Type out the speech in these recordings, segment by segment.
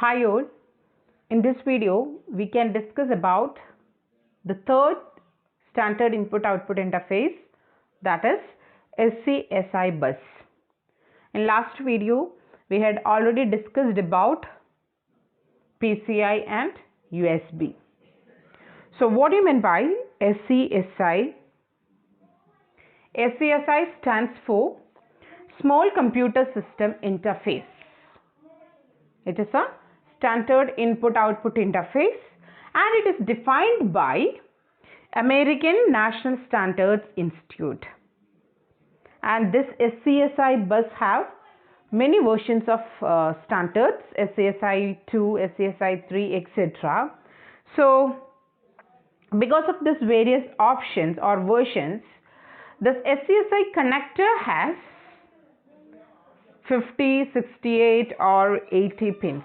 Hi all, in this video we can discuss about the third standard input-output interface, that is SCSI bus. In last video we had already discussed about PCI and USB. So what do you mean by SCSI? SCSI stands for Small Computer System Interface. It is a standard input-output interface and it is defined by American National Standards Institute. And this SCSI bus have many versions of standards, SCSI 2, SCSI 3, etc. So because of this various options or versions, this SCSI connector has 50, 68 or 80 pins.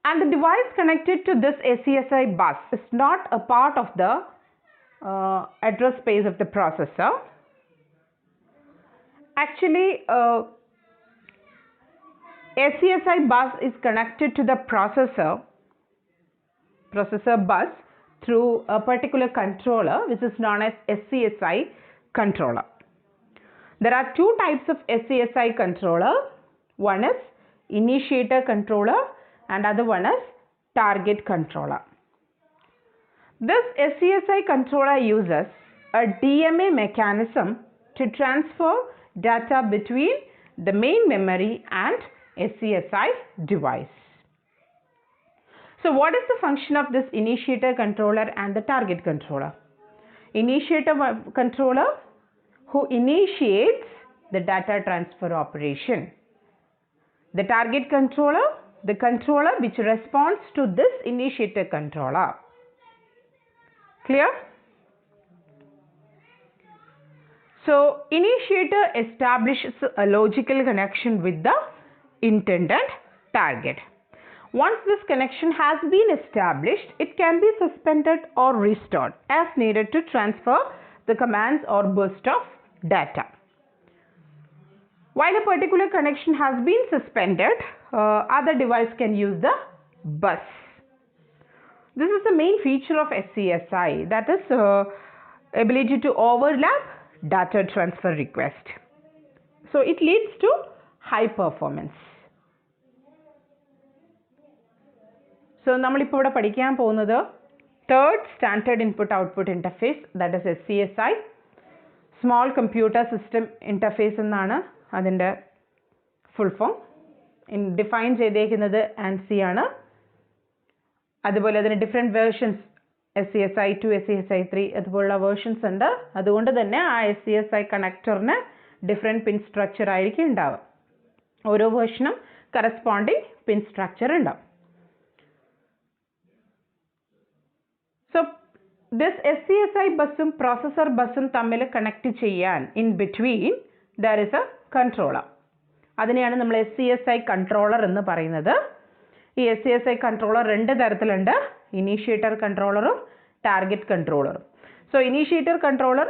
And the device connected to this SCSI bus is not a part of the address space of the processor. Actually, SCSI bus is connected to the processor bus through a particular controller which is known as SCSI controller. There are two types of SCSI controller. One is initiator controller and other one is target controller. This SCSI controller uses a DMA mechanism to transfer data between the main memory and SCSI device. So what is the function of this initiator controller and the target controller? Initiator controller who initiates the data transfer operation. The target controller, the controller which responds to this initiator controller. Clear? So initiator establishes a logical connection with the intended target. Once this connection has been established, it can be suspended or restored as needed to transfer the commands or burst of data. While a particular connection has been suspended, other device can use the bus. This is the main feature of SCSI, that is ability to overlap data transfer request. So it leads to high performance. So നമ്മളിപ്പോൾ ഇവിടെ പഠിക്കാൻ പോകുന്നത് third standard input-output interface, that is SCSI. Small Computer System Interface എന്നാണ് അതിൻ്റെ full form. Define ചെയ്തേക്കുന്നത് ANSI ആണ്. അതുപോലെ അതിന് different versions SCSI 2, SCSI 3 അതുപോലുള്ള versions ഉണ്ട്. അതുകൊണ്ട് തന്നെ ആ SCSI കണക്ടറിന് different pin structure ആയിരിക്കും ഉണ്ടാവുക. ഓരോ വേർഷനും corresponding pin structure ഉണ്ടാവും. So this SCSI busum processor busum തമ്മിൽ connect ചെയ്യാൻ in between there is a controller. അതിനെയാണ് നമ്മൾ SCSI controller എന്ന് പറയുന്നത്. ഈ SCSI controller രണ്ട് തരത്തിലുണ്ട്, initiator controllerഉം target controllerഉം. So initiator controller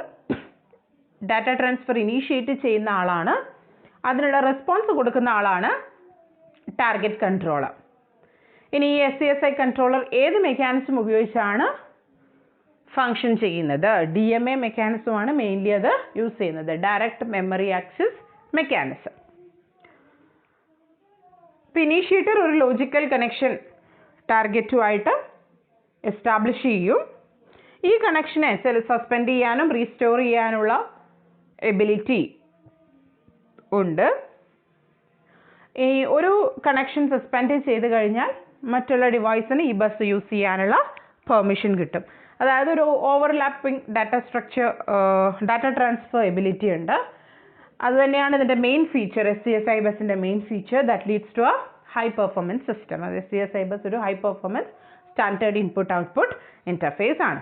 data transfer initiate ചെയ്യുന്ന ആളാണ്, അതിനുള്ള റെസ്പോൺസ് കൊടുക്കുന്ന ആളാണ് target controller. ഇനി ഈ SCSI controller ഏത് മെക്കാനിസം ഉപയോഗിച്ചാണ് ഫങ്ഷൻ ചെയ്യുന്നത്? DMA മെക്കാനിസമാണ് മെയിൻലി അത് യൂസ് ചെയ്യുന്നത്, ഡയറക്റ്റ് മെമ്മറി ആക്സസ് മെക്കാനിസം. ഇപ്പോൾ ഇനീഷ്യേറ്റർ ഒരു ലോജിക്കൽ കണക്ഷൻ ടാർഗറ്റുമായിട്ട് എസ്റ്റാബ്ലിഷ് ചെയ്യും. ഈ കണക്ഷനെ സസ്പെൻഡ് ചെയ്യാനും റീസ്റ്റോർ ചെയ്യാനുള്ള എബിലിറ്റി ഉണ്ട്. ഈ ഒരു കണക്ഷൻ സസ്പെൻഡ് ചെയ്ത് കഴിഞ്ഞാൽ മറ്റുള്ള ഡിവൈസിന് ഈ ബസ് യൂസ് ചെയ്യാനുള്ള പെർമിഷൻ കിട്ടും. അതായത് ഒരു ഓവർലാപ്പിംഗ് ഡാറ്റ ട്രാൻസ്ഫർ എബിലിറ്റി ഉണ്ട്. അതുതന്നെയാണ് ഇതിൻ്റെ മെയിൻ ഫീച്ചർ, SCSI ബസിൻ്റെ main feature, that leads to a high performance system. അത് SCSI ബസ് ഒരു high performance standard input output interface ആണ്.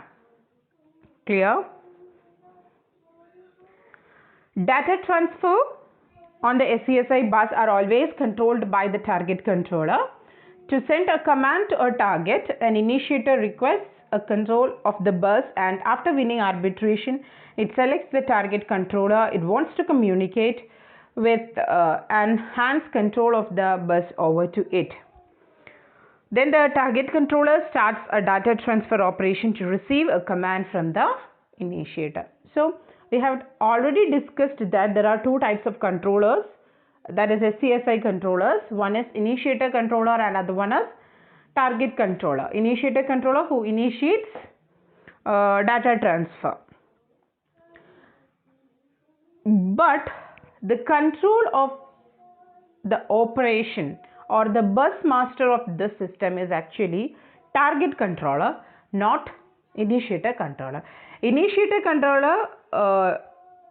Clear? Data transfer on the SCSI bus are always controlled by the target controller. To send a command to a target, an initiator requests a control of the bus, and after winning arbitration, it selects the target controller it wants to communicate with and hands control of the bus over to it. Then the target controller starts a data transfer operation to receive a command from the initiator. So we have already discussed that there are two types of controllers, that is SCSI controllers. One is initiator controller and other one is target controller. Initiator controller who initiates data transfer. But the control of the operation or the bus master of this system is actually target controller, not initiator controller. Initiator controller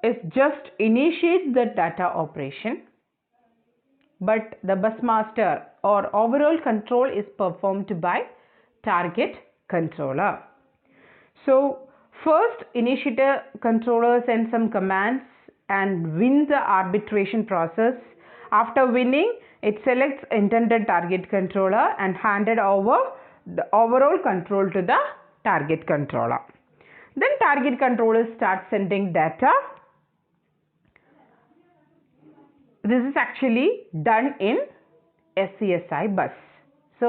is just initiates the data operation, but the bus master or overall control is performed by target controller. So first, initiator controller sends some commands and wins the arbitration process. After winning, it selects intended target controller and handed over the overall control to the target controller. Then target controller starts sending data. This is actually done in SCSI bus. So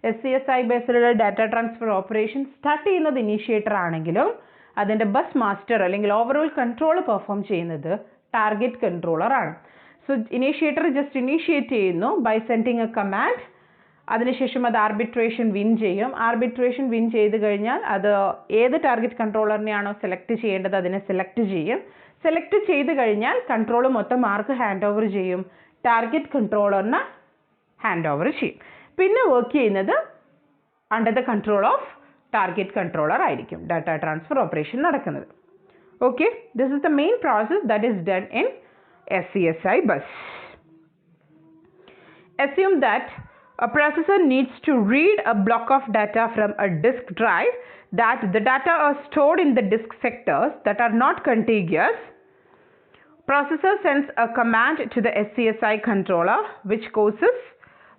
SCSI ബസ്സിലുള്ള data transfer operation start ചെയ്യുന്നത് initiator ആണെങ്കിലും അതിൻ്റെ bus master അല്ലെങ്കിൽ overall control perform ചെയ്യുന്നത് target controller ആണ്. So initiator just initiate ചെയ്യുന്നു by sending a command. അതിനുശേഷം അത് ആർബിട്രേഷൻ വിൻ ചെയ്യും. ആർബിട്രേഷൻ വിൻ ചെയ്ത് കഴിഞ്ഞാൽ അത് ഏത് ടാർഗറ്റ് കൺട്രോളറിനെയാണോ സെലക്ട് ചെയ്യേണ്ടത് അതിനെ സെലക്ട് ചെയ്യും. സെലക്ട് ചെയ്ത് കഴിഞ്ഞാൽ കൺട്രോൾ മൊത്തം ആർക്ക് ഹാൻഡ് ഓവർ ചെയ്യും? ടാർഗറ്റ് കൺട്രോളറിന് ഹാൻഡ് ഓവർ ചെയ്യും. പിന്നെ വർക്ക് ചെയ്യുന്നത് under the control of target controller ആയിരിക്കും ഡാറ്റ ട്രാൻസ്ഫർ ഓപ്പറേഷൻ നടക്കുന്നത്. Okay, this is the main process that is done in SCSI bus. Assume that a processor needs to read a block of data from a disk drive, that the data are stored in the disk sectors that are not contiguous. Processor sends a command to the SCSI controller which causes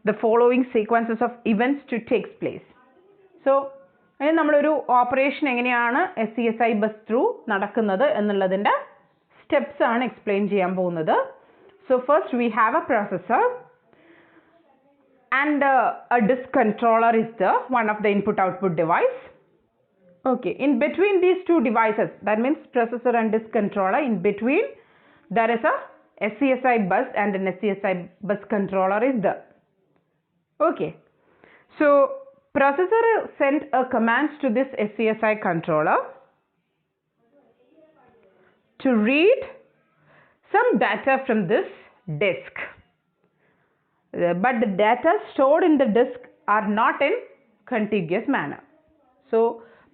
the following sequences of events to take place. So ഇനി നമ്മളൊരു operation എങ്ങനെയാണ് SCSI bus through നടക്കുന്നത് എന്നുള്ളതിൻ്റെ steps ആണ് explain ചെയ്യാൻ പോകുന്നത്. So first we have A processor and a disk controller is the one of the input output device. Okay, in between these two devices, that means processor and disk controller, in between there is a SCSI bus and an SCSI bus controller is there. Okay, so processor sent a commands to this SCSI controller to read some data from this disk. But the data stored in the disk are not in contiguous manner. So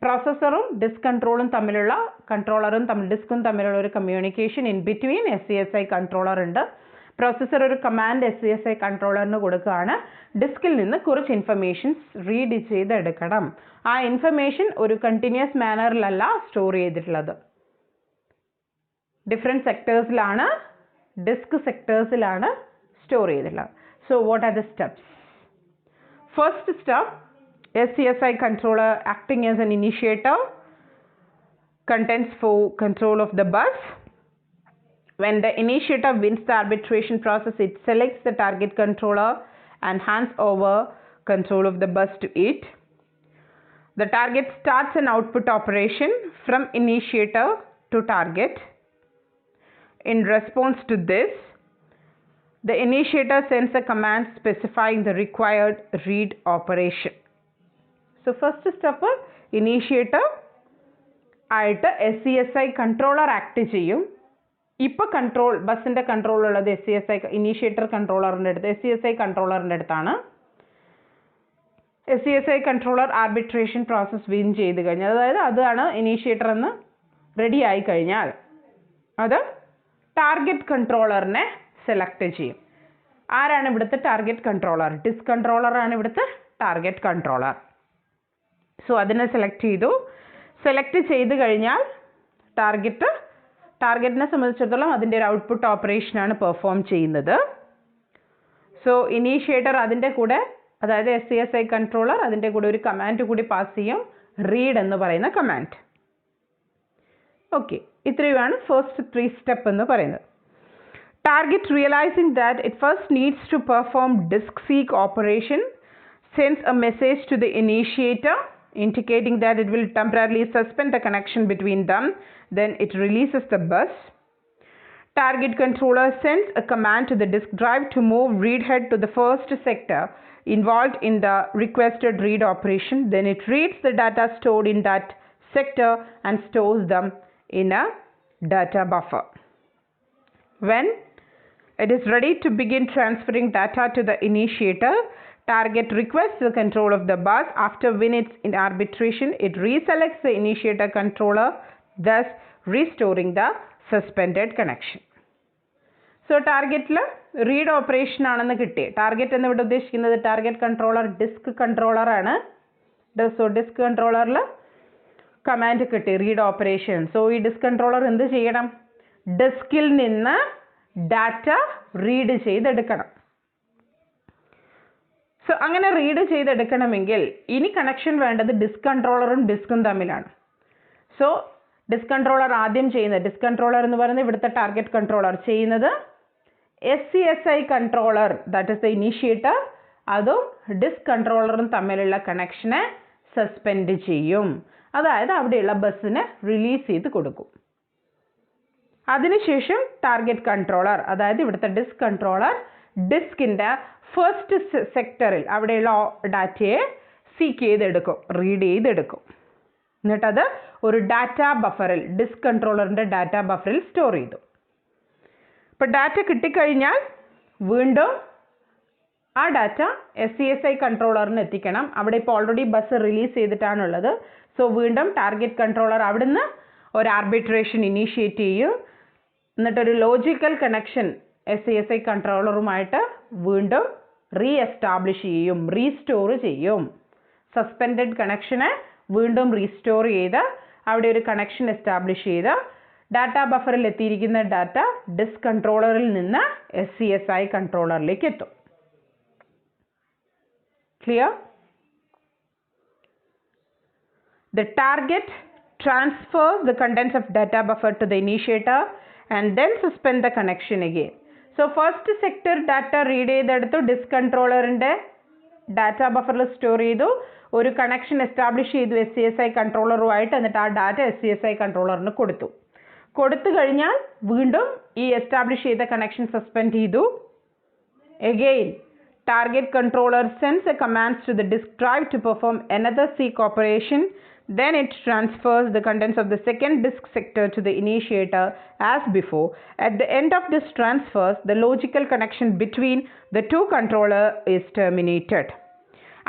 processorum disk controlum തമ്മിലുള്ള കൺട്രോളറും ഡിസ്കും തമ്മിലുള്ള ഒരു communication in between SCSI controller ഉണ്ട്. Processor ഒരു command SCSI കൺട്രോളറിന് കൊടുക്കുകയാണ്, ഡിസ്കിൽ നിന്ന് കുറച്ച് informations read ചെയ്തെടുക്കണം. ആ ഇൻഫർമേഷൻ ഒരു കണ്ടിന്യൂസ് മാനറിലല്ല സ്റ്റോർ ചെയ്തിട്ടുള്ളത്, ഡിഫറെൻറ്റ് സെക്ടേഴ്സിലാണ്, ഡിസ്ക് സെക്ടേഴ്സിലാണ് സ്റ്റോർ ചെയ്തിട്ടുള്ളത്. So what are the steps? First step, SCSI controller acting as an initiator contends for control of the bus. When the initiator wins the arbitration process, it selects the target controller and hands over control of the bus to it. The target starts an output operation from initiator to target. In response to this, the initiator sends a command specifying the required read operation. So first step, initiator ആയിട്ട് SCSI controller act ചെയ്യും. ഇപ്പോൾ control ബസ്സിൻ്റെ control ഉള്ളത് SCSI initiator കൺട്രോളറിൻ്റെ അടുത്ത്, SCSI കൺട്രോളറിൻ്റെ അടുത്താണ്. SCSI controller arbitration process win ചെയ്ത് കഴിഞ്ഞാൽ, അതായത് അതാണ് ഇനീഷ്യേറ്റർ എന്ന് റെഡി ആയി കഴിഞ്ഞാൽ അത് ടാർഗറ്റ് കൺട്രോളറിനെ സെലക്ട് ചെയ്യും. ആരാണ് ഇവിടുത്തെ ടാർഗറ്റ് കൺട്രോളർ? ഡിസ്ക് കൺട്രോളറാണ് ഇവിടുത്തെ ടാർഗറ്റ് കൺട്രോളർ. സോ അതിനെ സെലക്ട് ചെയ്തു. സെലക്ട് ചെയ്ത് കഴിഞ്ഞാൽ ടാർഗറ്റിനെ സംബന്ധിച്ചിടത്തോളം അതിൻ്റെ ഒരു ഔട്ട്പുട്ട് ഓപ്പറേഷനാണ് പെർഫോം ചെയ്യുന്നത്. സോ ഇനീഷ്യേറ്റർ അതിൻ്റെ കൂടെ, അതായത് SCSI കൺട്രോളർ അതിൻ്റെ കൂടെ ഒരു കമാൻഡ് കൂടി പാസ് ചെയ്യും, റീഡ് എന്ന് പറയുന്ന കമാൻഡ്. ഓക്കെ, ഇത്രയുമാണ് ഫസ്റ്റ് 3 സ്റ്റെപ്പ് എന്ന് പറയുന്നത്. Target, realizing that it first needs to perform disk seek operation, sends a message to the initiator indicating that it will temporarily suspend the connection between them. Then it releases the bus. Target controller sends a command to the disk drive to move read head to the first sector involved in the requested read operation. Then it reads the data stored in that sector and stores them in a data buffer. When it is ready to begin transferring data to the initiator, target requests the control of the bus. After when it's in arbitration, it reselects the initiator controller, thus restoring the suspended connection. So target read operation ആണെന്ന് കിട്ടി. Target എന്ന് ഇവിടെ ഉദ്ദേശിക്കുന്നത് target controller disk controller ആണ്. So disk കൺട്രോളറിൽ command കിട്ടി read operation. So ഈ disk controller എന്ത് ചെയ്യണം? ഡിസ്കിൽ നിന്ന് ഡാറ്റ റീഡ് ചെയ്തെടുക്കണം. സോ അങ്ങനെ റീഡ് ചെയ്തെടുക്കണമെങ്കിൽ ഇനി കണക്ഷൻ വേണ്ടത് ഡിസ്ക് കൺട്രോളറും ഡിസ്കും തമ്മിലാണ്. സോ ഡിസ്ക് കൺട്രോളർ ആദ്യം ചെയ്യുന്നത്, ഡിസ്ക് കൺട്രോളർ എന്ന് പറയുന്നത് ഇവിടുത്തെ ടാർഗറ്റ് കൺട്രോളർ ചെയ്യുന്നത് SCSI controller, that is the initiator, അതും ഡിസ്ക് കൺട്രോളറും തമ്മിലുള്ള കണക്ഷനെ സസ്പെൻഡ് ചെയ്യും. അതായത് അവിടെയുള്ള ബസ്സിനെ റിലീസ് ചെയ്ത് കൊടുക്കും. അതിനുശേഷം ടാർഗറ്റ് കൺട്രോളർ, അതായത് ഇവിടുത്തെ ഡിസ്ക് കൺട്രോളർ ഡിസ്കിൻ്റെ ഫസ്റ്റ് സെക്ടറിൽ അവിടെയുള്ള ഡാറ്റയെ സീക്ക് ചെയ്തെടുക്കും, റീഡ് ചെയ്തെടുക്കും. എന്നിട്ടത് ഒരു ഡാറ്റാ ബഫറിൽ, ഡിസ്ക് കൺട്രോളറിൻ്റെ ഡാറ്റാ ബഫറിൽ സ്റ്റോർ ചെയ്തു. ഇപ്പോൾ ഡാറ്റ കിട്ടിക്കഴിഞ്ഞാൽ വീണ്ടും ആ ഡാറ്റ SCSI കൺട്രോളറിന് എത്തിക്കണം. അവിടെ ഇപ്പോൾ ഓൾറെഡി ബസ് റിലീസ് ചെയ്തിട്ടാണുള്ളത്. സോ വീണ്ടും ടാർഗറ്റ് കൺട്രോളർ അവിടുന്ന് ഒരു ആർബിട്രേഷൻ ഇനീഷ്യേറ്റ് ചെയ്യും. എന്നിട്ടൊരു ലോജിക്കൽ കണക്ഷൻ SCSI കൺട്രോളറുമായിട്ട് വീണ്ടും റീഎസ്റ്റാബ്ലിഷ് ചെയ്യും, റീസ്റ്റോർ ചെയ്യും. സസ്പെൻഡഡ് കണക്ഷനെ വീണ്ടും റീസ്റ്റോർ ചെയ്ത് അവിടെ ഒരു കണക്ഷൻ എസ്റ്റാബ്ലിഷ് ചെയ്ത് ഡാറ്റ ബഫറിൽ എത്തിയിരിക്കുന്ന ഡാറ്റ ഡിസ്ക് കൺട്രോളറിൽ നിന്ന് SCSI കൺട്രോളറിലേക്ക് എത്തും. Clear? The target transfers the contents of data buffer to the initiator and then suspend the connection again. So first sector data read ചെയ്തെടുത്തു, disk കൺട്രോളറിൻ്റെ data ബഫറിൽ store ചെയ്തു, ഒരു connection establish ചെയ്തു SCSI കൺട്രോളറുമായിട്ട്. എന്നിട്ട് ആ data SCSI കൺട്രോളറിന് കൊടുത്തു. കൊടുത്തു കഴിഞ്ഞാൽ വീണ്ടും ഈ എസ്റ്റാബ്ലിഷ് ചെയ്ത കണക്ഷൻ സസ്പെൻഡ് ചെയ്തു. Again, target controller sends a commands to the disk drive to perform another seek operation. Then it transfers the contents of the second disk sector to the initiator as before. At the end of this transfers, the logical connection between the two controllers is terminated.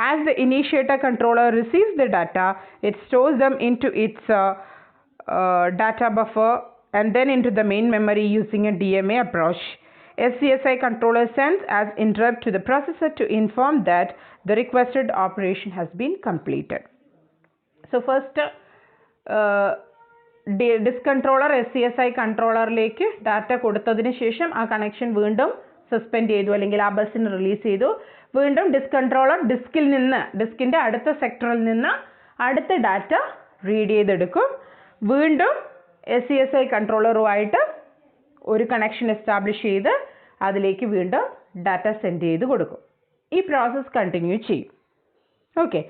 As the initiator controller receives the data, it stores them into its data buffer and then into the main memory using a DMA approach. SCSI controller sends as interrupt to the processor to inform that the requested operation has been completed. So first disk controller SCSI കൺട്രോളറിലേക്ക് data കൊടുത്തതിന് ശേഷം ആ connection വീണ്ടും suspend ചെയ്തു, അല്ലെങ്കിൽ ആ ബസ്സിന് release ചെയ്തു. വീണ്ടും ഡിസ്ക് കൺട്രോളർ ഡിസ്കിൽ നിന്ന്, ഡിസ്കിൻ്റെ അടുത്ത സെക്ടറിൽ നിന്ന് അടുത്ത ഡാറ്റ റീഡ് ചെയ്തെടുക്കും. വീണ്ടും SCSI കൺട്രോളറുമായിട്ട് ഒരു കണക്ഷൻ എസ്റ്റാബ്ലിഷ് ചെയ്ത് അതിലേക്ക് വീണ്ടും ഡാറ്റ സെൻഡ് ചെയ്ത് കൊടുക്കും. ഈ പ്രോസസ്സ് കണ്ടിന്യൂ ചെയ്യും. ഓക്കെ,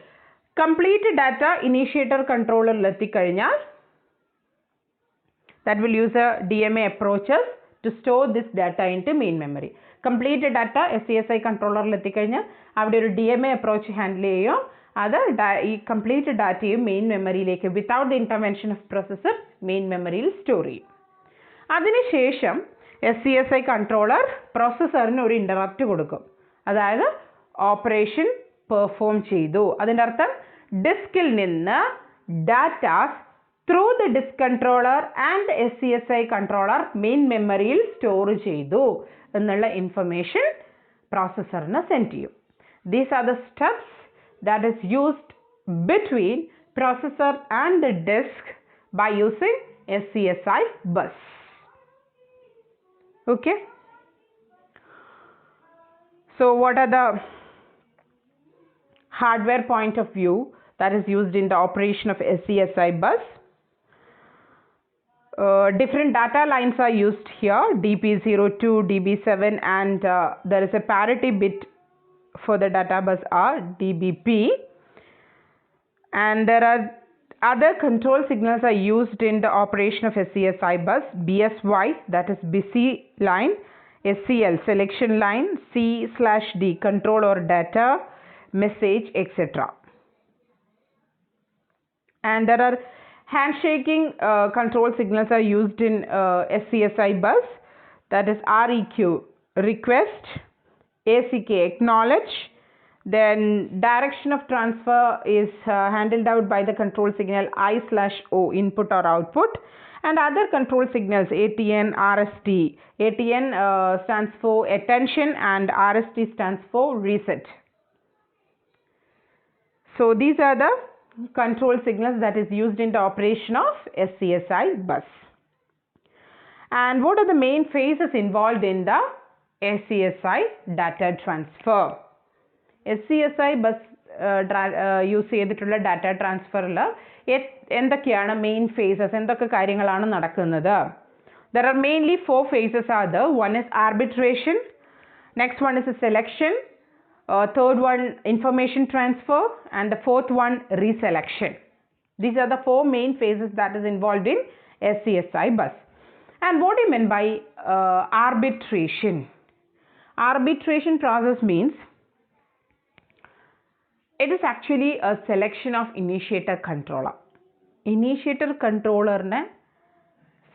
കംപ്ലീറ്റ് ഡാറ്റ ഇനീഷ്യേറ്റർ കൺട്രോളറിൽ എത്തിക്കഴിഞ്ഞാൽ that will use a DMA approaches to store this data into main memory. Complete data SCSI കൺട്രോളറിൽ എത്തിക്കഴിഞ്ഞാൽ അവിടെ ഒരു DMA അപ്രോച്ച് ഹാൻഡിൽ ചെയ്യും. അത് ഈ കംപ്ലീറ്റ് ഡാറ്റയും മെയിൻ മെമ്മറിയിലേക്ക് without the intervention of processor main മെമ്മറിയിൽ സ്റ്റോർ ചെയ്യും. അതിനുശേഷം SCSI കൺട്രോളർ പ്രോസസ്സറിന് ഒരു ഇൻ്ററപ്റ്റ് കൊടുക്കും. അതായത് ഓപ്പറേഷൻ പെർഫോം ചെയ്തു. അതിൻ്റെ അർത്ഥം ഡിസ്കിൽ നിന്ന് datas through the disk controller and SCSI controller main മെമ്മറിയിൽ സ്റ്റോർ ചെയ്തു എന്നുള്ള ഇൻഫർമേഷൻ പ്രോസസ്സറിന് സെൻഡ് ചെയ്യും. These are the steps that is used between processor and the disk by using SCSI bus. Okay, so what are the hardware point of view that is used in the operation of SCSI bus? different data lines are used here, DB02, DB7, and there is a parity bit for the data bus R, DBP. And there are other control signals are used in the operation of SCSI bus, BSY, that is busy line, SCL, selection line, C/D, control or data, message, etc. And there are handshaking control signals are used in SCSI bus, that is REQ, request, ACK, acknowledge. Then direction of transfer is handled out by the control signal I/O, input or output, and other control signals ATN, RST. ATN stands for attention and RST stands for reset. So these are the control signals that is used in the operation of SCSI bus. And what are the main phases involved in the SCSI data transfer? SCSI bus use ചെയ്തിട്ടുള്ള data ട്രാൻസ്ഫറിൽ എന്തൊക്കെയാണ് main faces, എന്തൊക്കെ കാര്യങ്ങളാണ് നടക്കുന്നത്? There are mainly 4 phases are there. One is arbitration, next one is a selection, third one information transfer, and the fourth one reselection. These are the 4 main phases that is involved in SCSI bus. And what do you mean by arbitration? Arbitration process means it is actually a selection of initiator controller. Initiator controllerനെ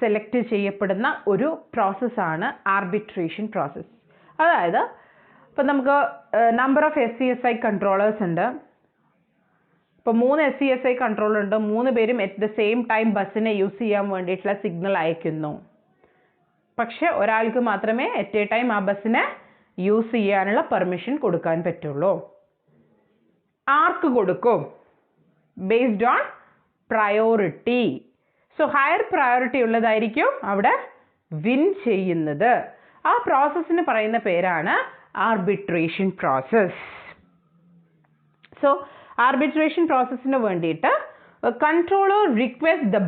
select ചെയ്യപ്പെടുന്ന ഒരു പ്രോസസ്സാണ് arbitration process. അതായത് ഇപ്പം നമുക്ക് number of SCSI controllers ഉണ്ട്. ഇപ്പോൾ 3 SCSI controller ഉണ്ട്. 3 പേരും അറ്റ് ദ സെയിം ടൈം ബസ്സിനെ യൂസ് ചെയ്യാൻ വേണ്ടിയിട്ടുള്ള സിഗ്നൽ അയക്കുന്നു. പക്ഷെ ഒരാൾക്ക് മാത്രമേ അറ്റ് എ ടൈം ആ ബസ്സിനെ യൂസ് ചെയ്യാനുള്ള പെർമിഷൻ കൊടുക്കാൻ പറ്റുള്ളൂ. ആർക്ക് കൊടുക്കും? Based on priority. So higher priority ഉള്ളതായിരിക്കും അവിടെ വിൻ ചെയ്യുന്നത്. ആ പ്രോസസ്സിന് പറയുന്ന പേരാണ് ആർബിട്രേഷൻ പ്രോസസ്. സോ ആർബിട്രേഷൻ പ്രോസസ്സിന് വേണ്ടിയിട്ട് കൺട്രോളർ റിക്വസ്റ്റ് ദ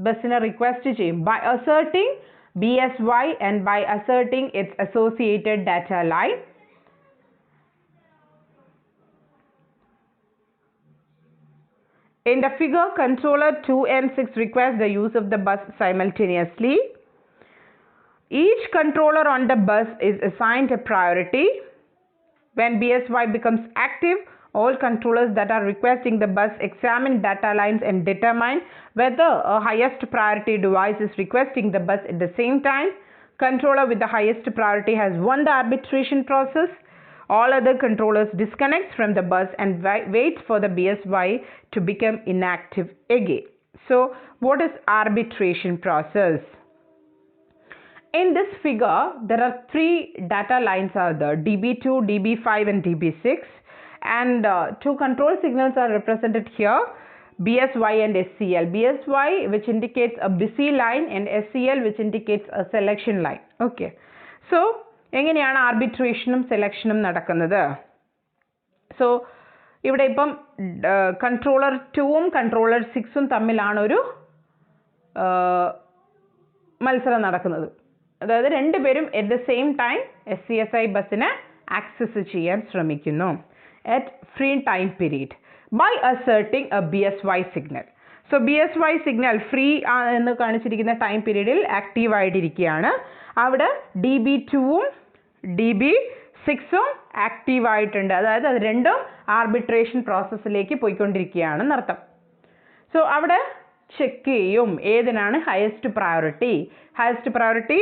ബസ്സിനെ റിക്വസ്റ്റ് ചെയ്യും by asserting BSY and by asserting its associated data line. In the figure, controller 2 and 6 request the use of the bus simultaneously. Each controller on the bus is assigned a priority. When BSY becomes active, all controllers that are requesting the bus examine data lines and determine whether a highest priority device is requesting the bus at the same time. Controller with the highest priority has won the arbitration process. All other controllers disconnect from the bus and wait for the BSY to become inactive again. So, what is arbitration process? In this figure, there are 3 data lines are there, DB2, DB5 and DB6, and 2 control signals are represented here, BSY and SCL. BSY which indicates a busy line and SCL which indicates a selection line. Okay. So, എങ്ങനെയാണ് ആർബിട്രേഷനും സെലക്ഷനും നടക്കുന്നത്? So ഇവിടെ ഇപ്പം controller 2ഉം controller 6ഉം തമ്മിലാണ് ഒരു മത്സരം നടക്കുന്നത്. അതായത് 2 പേരും at the same time SCSI ബസ്സിനെ ആക്സസ് ചെയ്യാൻ ശ്രമിക്കുന്നു at free time period by asserting a BSY signal. So BSY signal free എന്ന് കാണിച്ചിരിക്കുന്ന ടൈം പീരീഡിൽ ആക്റ്റീവ് ആയിട്ടിരിക്കുകയാണ്. അവിടെ DB2ഉം DB6ഉം ആക്റ്റീവ് ആയിട്ടുണ്ട്. അതായത് അത് രണ്ടും ആർബിട്രേഷൻ പ്രോസസ്സിലേക്ക് പോയിക്കൊണ്ടിരിക്കുകയാണെന്ന് അർത്ഥം. സോ അവിടെ ചെക്ക് ചെയ്യും ഏതിനാണ് highest priority. Highest priority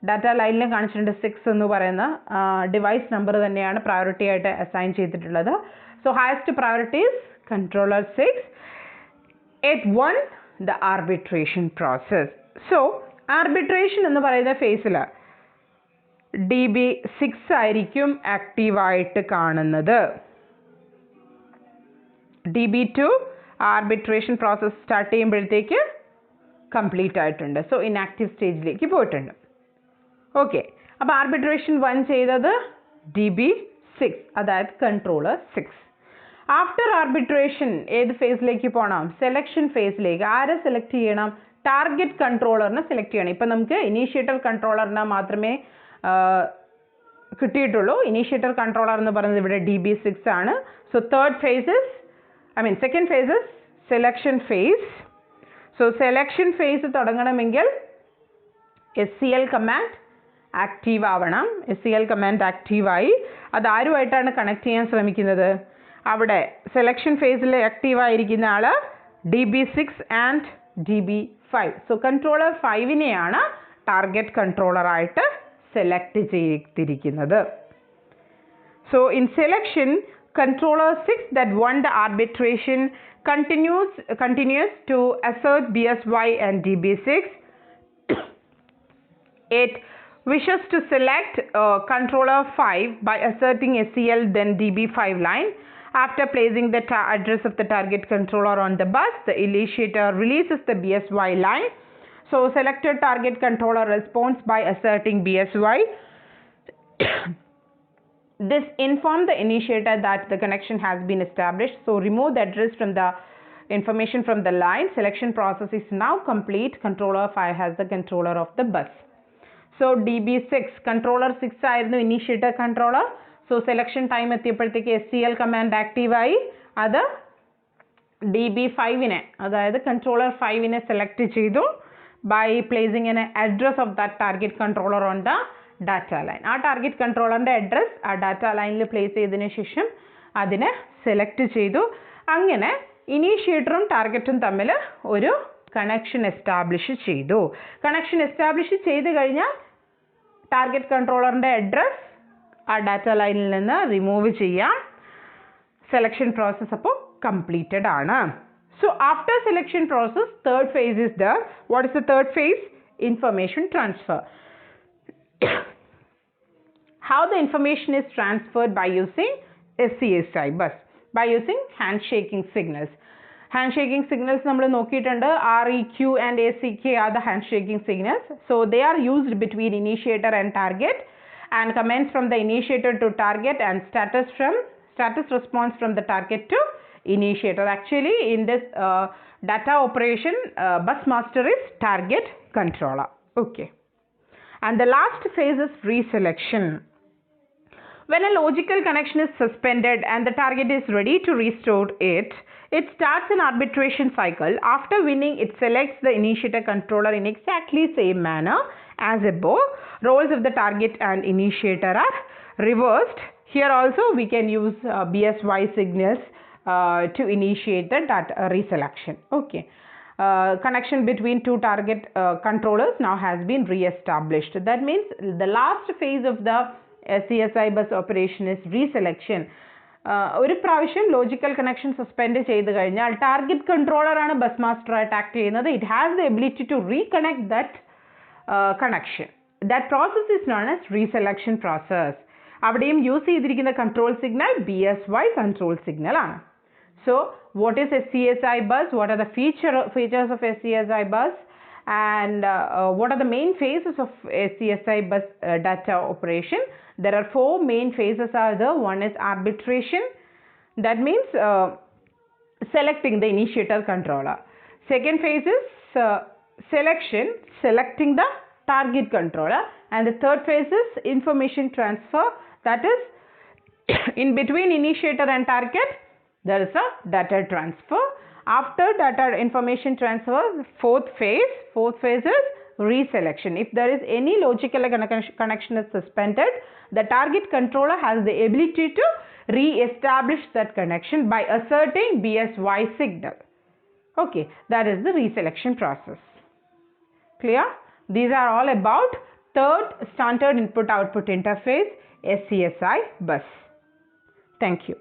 data ലൈനിൽ കാണിച്ചിട്ടുണ്ട് 6 എന്ന് പറയുന്ന ഡിവൈസ് നമ്പർ തന്നെയാണ് പ്രയോറിറ്റി ആയിട്ട് അസൈൻ ചെയ്തിട്ടുള്ളത്. So highest priority is controller 6. It won the arbitration process. So arbitration എന്ന് പറയുന്ന ഫേസിൽ DB6 ആയിരിക്കും ആക്റ്റീവ് ആയിട്ട് കാണുന്നത്. DB2 ആർബിട്രേഷൻ പ്രോസസ് സ്റ്റാർട്ട് ചെയ്യുമ്പോഴത്തേക്ക് കംപ്ലീറ്റ് ആയിട്ടുണ്ട്. സോ ഇൻആക്റ്റീവ് സ്റ്റേജിലേക്ക് പോയിട്ടുണ്ട്. ഓക്കെ, അപ്പോൾ ആർബിട്രേഷൻ 1 ചെയ്തത് DB6, അതായത് കൺട്രോളർ 6. ആഫ്റ്റർ ആർബിട്രേഷൻ ഏത് ഫേസിലേക്ക് പോകണം? സെലക്ഷൻ ഫേസിലേക്ക്. ആരെ സെലക്ട് ചെയ്യണം? ടാർഗറ്റ് കൺട്രോളറിനെ സെലക്ട് ചെയ്യണം. ഇപ്പം നമുക്ക് ഇനീഷ്യേറ്റർ കൺട്രോളറിനെ മാത്രമേ കിട്ടിയിട്ടുള്ളൂ. ഇനീഷ്യേറ്റർ കൺട്രോളർ എന്ന് പറയുന്നത് ഇവിടെ DB6 ആണ്. So second phase is selection phase. So selection phase തുടങ്ങണമെങ്കിൽ SCL കമാൻഡ് ആക്റ്റീവ് ആവണം. SCL കമാൻഡ് ആക്റ്റീവായി അത് ആരുമായിട്ടാണ് കണക്ട് ചെയ്യാൻ ശ്രമിക്കുന്നത്? അവിടെ സെലക്ഷൻ ഫേസിൽ ആക്റ്റീവായിരിക്കുന്ന ആൾ DB6 and DB5. So controller 5നെയാണ് ടാർഗറ്റ് കൺട്രോളറായിട്ട് സെലക്ട് ചെയ്തിരിക്കുന്നത്. So in selection controller 6 that won the arbitration continues to assert BSY and DB6. It wishes to select controller 5 by asserting SCL then DB5 line. After placing the address of the target controller on the bus, the initiator releases the BSY line. So selected target controller responds by asserting BSY. This informs the initiator that the connection has been established. So remove the address from the information from the line. Selection process is now complete. Controller 5 has the controller of the bus. So DB6 controller 6 ആയിരുന്നു initiator controller. So selection time എത്തിയപ്പോഴത്തേക്ക് SCL command active ആയി. അത് DB5നെ അതായത് controller 5നെ select ചെയ്തു by placing an address of that target controller on the data line. ആ target കൺട്രോളറിൻ്റെ address ആ data ലൈനിൽ place ചെയ്തതിന് ശേഷം അതിനെ സെലക്ട് ചെയ്തു. അങ്ങനെ ഇനീഷ്യേറ്ററും ടാർഗറ്റും തമ്മിൽ ഒരു കണക്ഷൻ എസ്റ്റാബ്ലിഷ് ചെയ്തു. കണക്ഷൻ എസ്റ്റാബ്ലിഷ് ചെയ്ത് കഴിഞ്ഞാൽ ടാർഗറ്റ് കൺട്രോളറിൻ്റെ അഡ്രസ് ആ ഡാറ്റ ലൈനിൽ നിന്ന് റിമൂവ് ചെയ്യാം. സെലക്ഷൻ പ്രോസസ്സ് അപ്പോൾ കംപ്ലീറ്റഡ് ആണ്. So after selection process third phase is there. What is the third phase? Information transfer. How the information is transferred by using SCSI bus, by using handshaking signals. Handshaking signals നമ്മൾ നോക്കിയിട്ടുണ്ട്. REQ and ACK are the handshaking signals. So they are used between initiator and target, and commands from the initiator to target, and status response from the target to initiator. Actually in this data operation bus master is target controller. Okay. And the last phase is reselection. When a logical connection is suspended and the target is ready to restore it, it starts an arbitration cycle. After winning, it selects the initiator controller in exactly same manner as above. Roles of the target and initiator are reversed. Here also we can use BSY signals to initiate the data reselection. Okay. Connection between two target controllers now has been re-established. That means the last phase of the SCSI bus operation is reselection. ഒരു പ്രാവശ്യം logical connection suspend ചെയ്ത് കഴിഞ്ഞാൽ target കൺട്രോളറാണ് bus മാസ്റ്ററായിട്ട് act ചെയ്യുന്നത്. It has the ability to reconnect that connection. That process is known as reselection process. അവിടെയും use ചെയ്തിരിക്കുന്ന control signal BSY control signal ആണ്. So what is SCSI bus? What are the features of SCSI bus? And what are the main phases of SCSI bus data operation? There are 4 main phases are there. One is arbitration. That means selecting the initiator controller. Second phase is selection, selecting the target controller. And the third phase is information transfer. That is in between initiator and target there is a data transfer. After data information transfer, fourth phase is reselection. If there is any logical connection is suspended, the target controller has the ability to re-establish that connection by asserting BSY signal. Okay, that is the reselection process. Clear? These are all about third standard input output interface SCSI bus. Thank you.